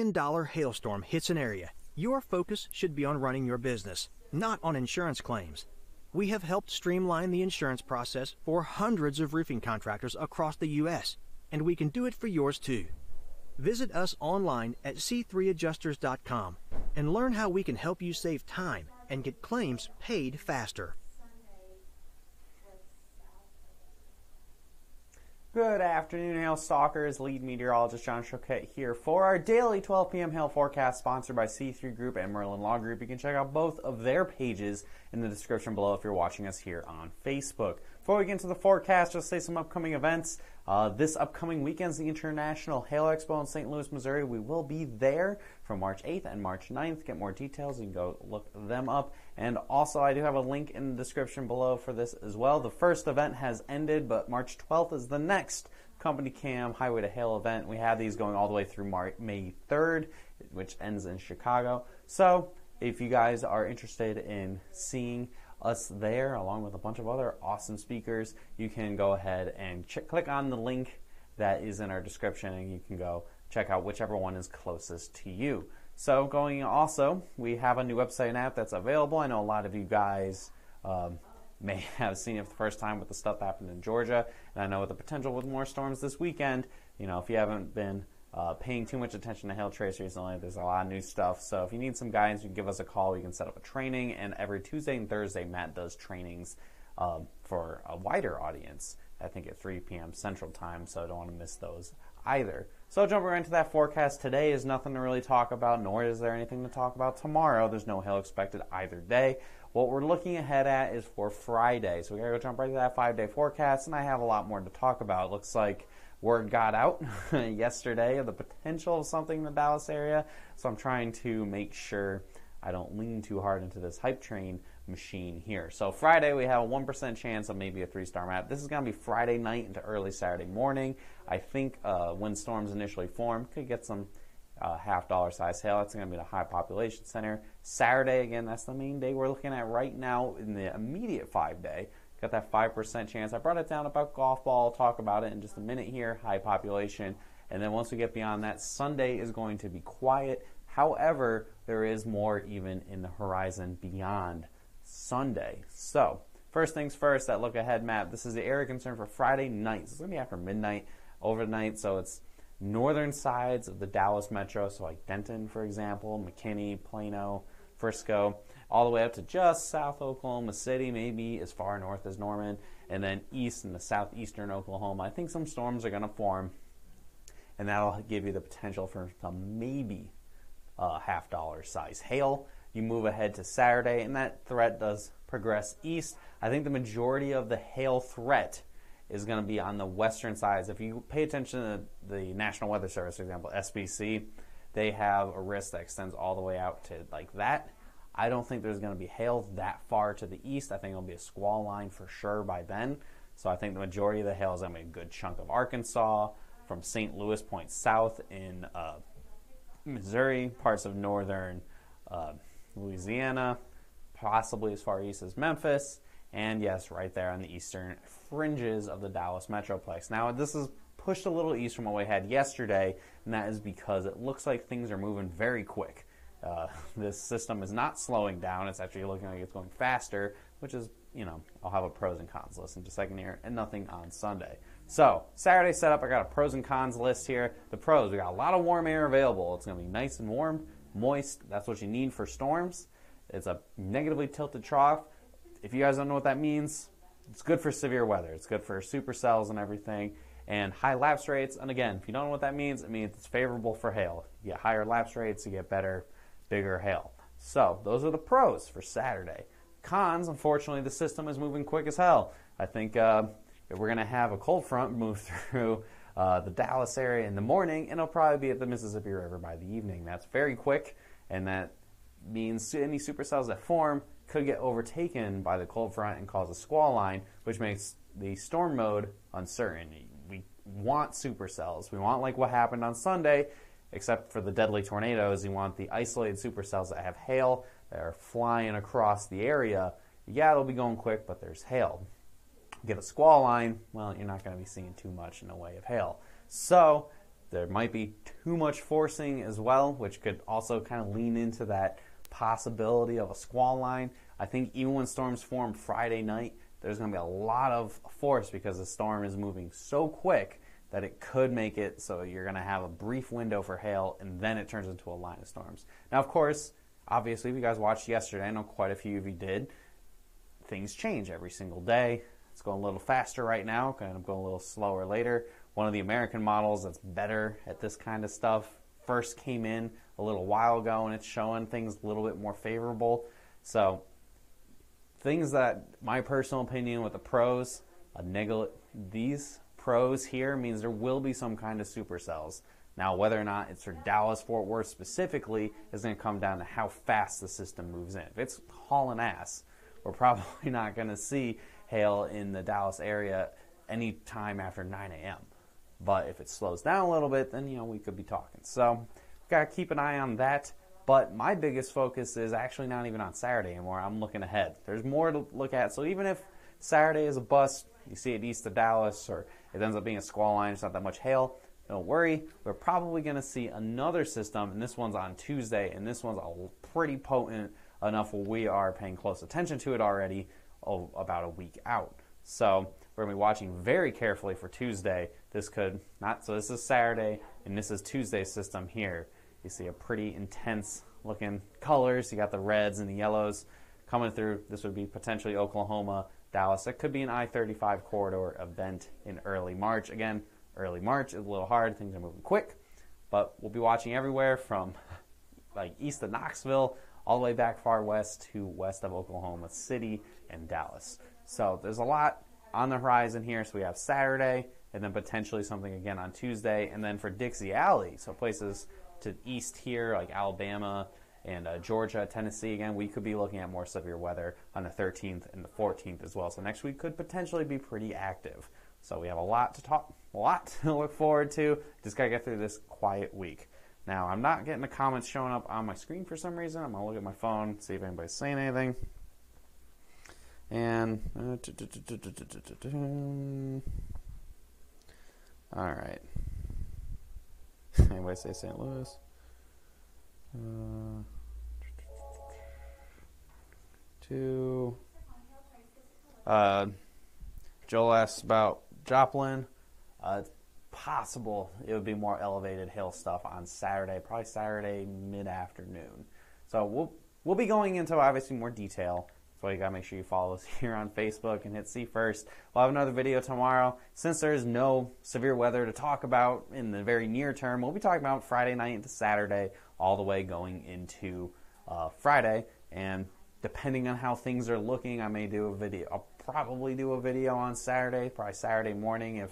multi-million-dollar hailstorm hits an area, your focus should be on running your business, not on insurance claims. We have helped streamline the insurance process for hundreds of roofing contractors across the U.S., and we can do it for yours too. Visit us online at c3adjusters.com and learn how we can help you save time and get claims paid faster. Good afternoon, hail stalkers. Lead meteorologist John Choquette here for our daily 12 p.m. hail forecast, sponsored by C3 Group and Merlin Law Group. You can check out both of their pages in the description below if you're watching us here on Facebook. Before we get into the forecast, just say some upcoming events. This upcoming weekend is the International Hail Expo in St. Louis, Missouri. We will be there from March 8th and March 9th. Get more details, you can go look them up. And also, I do have a link in the description below for this as well. The first event has ended, but March 12th is the next Company Cam Highway to Hail event. We have these going all the way through May 3rd, which ends in Chicago. So if you guys are interested in seeing us there, along with a bunch of other awesome speakers, you can go ahead and click on the link that is in our description, and you can go check out whichever one is closest to you. So we have a new website and app that's available. I know a lot of you guys may have seen it for the first time with the stuff that happened in Georgia, and I know with the potential with more storms this weekend, if you haven't been paying too much attention to hail trace recently, there's a lot of new stuff. So if you need some guidance, you can give us a call. We can set up a training, and every Tuesday and Thursday, Matt does trainings for a wider audience, I think at 3 p.m. Central Time, so I don't want to miss those either. So jumping right into that forecast, today is nothing to really talk about, nor is there anything to talk about tomorrow. There's no hail expected either day. What we're looking ahead at is for Friday. So we gotta go jump right to that 5-day forecast, and I have a lot more to talk about. It looks like word got out yesterday of the potential of something in the Dallas area, so I'm trying to make sure I don't lean too hard into this hype train machine here. So Friday, we have a 1% chance of maybe a 3-star map. This is going to be Friday night into early Saturday morning. I think when storms initially form, could get some $half size hail. That's going to be the high population center. Saturday, again, that's the main day we're looking at right now in the immediate 5-day. Got that 5% chance. I brought it down about golf ball. I'll talk about it in just a minute here. High population. And then once we get beyond that, Sunday is going to be quiet. However, there is more even in the horizon beyond Sunday. So, first things first, that look ahead map. This is the area concern for Friday night. It's going to be after midnight, overnight. So it's northern sides of the Dallas metro. So like Denton, for example, McKinney, Plano, Frisco, all the way up to just south Oklahoma City, maybe as far north as Norman, and then east in the southeastern Oklahoma. I think some storms are going to form, and that'll give you the potential for some maybe $half size hail. You move ahead to Saturday, and that threat does progress east. I think the majority of the hail threat is going to be on the western sides. If you pay attention to the National Weather Service, for example, SBC, they have a risk that extends all the way out to like that. I don't think there's going to be hail that far to the east. I think it'll be a squall line for sure by then. So I think the majority of the hail is going to be a good chunk of Arkansas, from St. Louis point south in Missouri, parts of northern Louisiana, possibly as far east as Memphis, and yes, right there on the eastern fringes of the Dallas Metroplex. Now, this is pushed a little east from what we had yesterday, and that is because it looks like things are moving very quick. This system is not slowing down. It's actually looking like it's going faster, which is, I'll have a pros and cons list in just a second here, and nothing on Sunday. So, Saturday setup, I got a pros and cons list here. The pros, we got a lot of warm air available. It's going to be nice and warm, moist. That's what you need for storms. It's a negatively tilted trough. If you guys don't know what that means, it's good for severe weather. It's good for supercells and everything. And high lapse rates, and again, if you don't know what that means, it means it's favorable for hail. You get higher lapse rates, you get better, bigger hail. So, those are the pros for Saturday. Cons, unfortunately, the system is moving quick as hell. I think if we're going to have a cold front move through the Dallas area in the morning, and it'll probably be at the Mississippi River by the evening. That's very quick, and that means any supercells that form could get overtaken by the cold front and cause a squall line, which makes the storm mode uncertain. We want supercells. We want like what happened on Sunday, except for the deadly tornadoes. You want the isolated supercells that have hail, that are flying across the area. Yeah, it'll be going quick, but there's hail. Get a squall line, well, you're not going to be seeing too much in the way of hail. So There might be too much forcing as well, which could also kind of lean into that possibility of a squall line. I think even when storms form Friday night, there's going to be a lot of force because the storm is moving so quick that it could make it so you're going to have a brief window for hail and then it turns into a line of storms. Now, of course, obviously, if you guys watched yesterday, I know quite a few of you did, things change every single day. It's going a little faster right now, kind of going a little slower later. One of the American models that's better at this kind of stuff first came in a little while ago, and it's showing things a little bit more favorable. So things that, my personal opinion with the pros, these pros here means there will be some kind of supercells. Now, whether or not it's for Dallas-Fort Worth specifically is going to come down to how fast the system moves in. If it's hauling ass, we're probably not going to see hail in the Dallas area any time after 9 a.m. But if it slows down a little bit, then, we could be talking. So, got to keep an eye on that. But my biggest focus is actually not even on Saturday anymore. I'm looking ahead. There's more to look at. So even if Saturday is a bust, you see it east of Dallas, or it ends up being a squall line, it's not that much hail, don't worry. We're probably going to see another system, and this one's on Tuesday, and this one's pretty potent enough where we are paying close attention to it already about a week out. So we're going to be watching very carefully for Tuesday. This is Saturday, and this is Tuesday's system here. You see a pretty intense looking colors. You got the reds and the yellows coming through. This would be potentially Oklahoma, Dallas. It could be an I-35 corridor event in early March. Again, early March is a little hard. Things are moving quick. But we'll be watching everywhere from like east of Knoxville all the way back far west to west of Oklahoma City and Dallas. So there's a lot on the horizon here. So we have Saturday and then potentially something again on Tuesday. And then for Dixie Alley, so places to east here like Alabama and Georgia, Tennessee, again, we could be looking at more severe weather on the 13th and the 14th as well. So next week could potentially be pretty active. So we have a lot to look forward to. Just got to get through this quiet week. Now, I'm not getting the comments showing up on my screen for some reason. I'm going to look at my phone, see if anybody's saying anything. And, all right. Anybody say St. Louis? Joel asks about Joplin. It's possible it would be more elevated hail stuff on Saturday, probably Saturday mid-afternoon. So we'll be going into obviously more detail. That's why you gotta make sure you follow us here on Facebook and hit see first. We'll have another video tomorrow. Since there's no severe weather to talk about in the very near term, we'll be talking about Friday night into Saturday, all the way going into Friday. And depending on how things are looking, I may do a video. I'll probably do a video on Saturday, probably Saturday morning if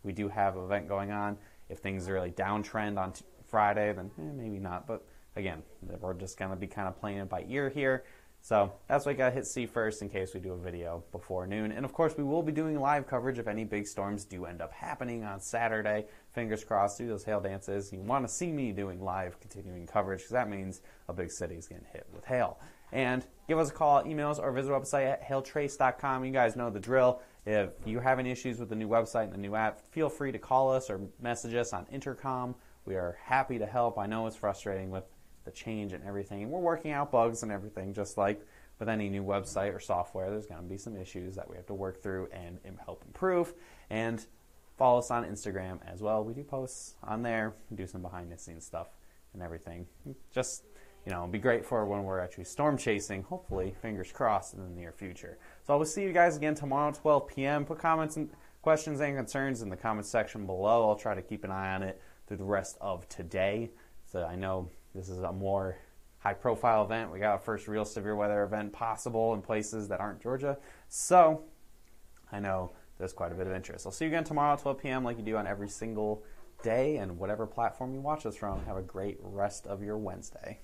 we do have an event going on. If things are really downtrend on Friday, then maybe not. But again, we're just going to be kind of playing it by ear here. So that's why you got to hit see first in case we do a video before noon. And of course, we will be doing live coverage if any big storms do end up happening on Saturday. Fingers crossed, do those hail dances. You want to see me doing live continuing coverage because that means a big city is getting hit with hail. And give us a call, emails, or visit our website at hailtrace.com. You guys know the drill. If you're having issues with the new website and the new app, feel free to call us or message us on intercom. We are happy to help. I know it's frustrating with the change and everything. And we're working out bugs and everything, just like with any new website or software. There's going to be some issues that we have to work through and help improve. And follow us on Instagram as well. We do posts on there, do some behind-the-scenes stuff and everything. Just, it'd be great for when we're actually storm chasing, hopefully, fingers crossed, in the near future. So I will see you guys again tomorrow at 12 p.m. Put comments and questions and concerns in the comments section below. I'll try to keep an eye on it through the rest of today. So I know this is a more high-profile event. We got our first real severe weather event possible in places that aren't Georgia. So I know there's quite a bit of interest. I'll see you again tomorrow at 12 p.m. like you do on every single day and whatever platform you watch us from. Have a great rest of your Wednesday.